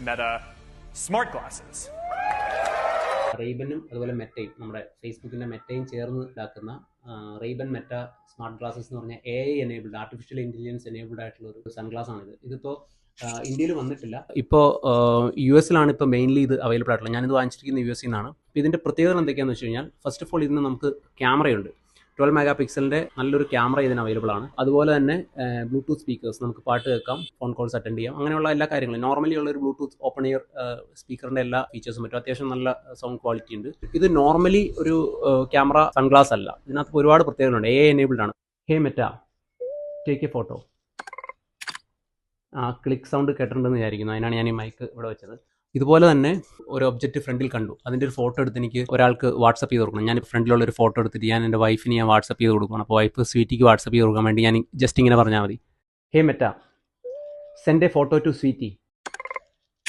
Meta smart glasses. റെയ്ബനും അതുപോലെ മെറ്റയും നമ്മുടെ ഫേസ്ബുക്കിൻ്റെ മെറ്റയും ചേർന്ന് ഇതാക്കുന്ന റെയ്ബൻ മെറ്റ സ്മാർട്ട് ഗ്ലാസസ് എന്ന് പറഞ്ഞാൽ AI enabled artificial intelligence enabled ആയിട്ടുള്ള ഒരു സൺഗ്ലാസ് ആണിത്. ഇതിപ്പോൾ ഇന്ത്യയിൽ വന്നിട്ടില്ല. ഇപ്പോൾ US ഇപ്പോൾ മെയിൻലി ഇത് അവൈലബിൾ ആയിട്ടുള്ളത്. ഞാനിത് വാങ്ങിച്ചിരിക്കുന്ന US നിന്നാണ്. ഇതിൻ്റെ പ്രത്യേകത എന്തൊക്കെയാണെന്ന് വെച്ച് കഴിഞ്ഞാൽ ഫസ്റ്റ് ഓഫ് ഓൾ ഇതിന് നമുക്ക് ക്യാമറയുണ്ട്. 12 മെഗാ പിക്സലിൻ്റെ നല്ലൊരു ക്യാമറ ഇതിന് അവൈലബിൾ ആണ്. അതുപോലെ തന്നെ ബ്ലൂടൂത്ത് സ്പീക്കേഴ്സ്, നമുക്ക് പാട്ട് കേൾക്കാം, ഫോൺ കോൾസ് അറ്റൻഡ് ചെയ്യാം, അങ്ങനെയുള്ള എല്ലാ കാര്യങ്ങളും നോർമലി ഉള്ള ഒരു ബ്ലൂടൂത്ത് ഓപ്പൺ ഇയർ സ്പീക്കറിൻ്റെ എല്ലാ ഫീച്ചേഴ്സും പറ്റും. അത്യാവശ്യം നല്ല സൗണ്ട് ക്വാളിറ്റി ഉണ്ട്. ഇത് നോർമലി ഒരു ക്യാമറ സൺഗ്ലാസ് അല്ല. ഇതിനകത്ത് ഒരുപാട് പ്രത്യേകതകളുണ്ട്. AI എനേബിൾഡ് ആണ്. Hey Meta, take a photo. Click sound കേട്ടിട്ടുണ്ടെന്ന് വിചാരിക്കുന്നു. അതിനാണ് ഞാൻ ഈ മൈക്ക് ഇവിടെ വെച്ചത്. ഇതുപോലെ തന്നെ ഒരു ഒബ്ജക്റ്റ് ഫ്രണ്ടിൽ കണ്ടു, അതിൻ്റെ ഒരു ഫോട്ടോ എടുത്ത് എനിക്ക് ഒരാൾക്ക് വാട്സപ്പ് ചെയ്ത് കൊടുക്കണം. ഞാൻ ഫ്രണ്ടിലുള്ള ഒരു ഫോട്ടോ എടുത്തിട്ട് ഞാൻ എൻ്റെ വൈഫിന് ഞാൻ വാട്സപ്പ് ചെയ്ത് കൊടുക്കണം. അപ്പോൾ വൈഫ് സ്വീറ്റിക്ക് വാട്സപ്പ് ചെയ്ത് കൊടുക്കാൻ വേണ്ടി ഞാൻ ജസ്റ്റ് ഇങ്ങനെ പറഞ്ഞാൽ മതി, hey Meta, send a photo to sweety.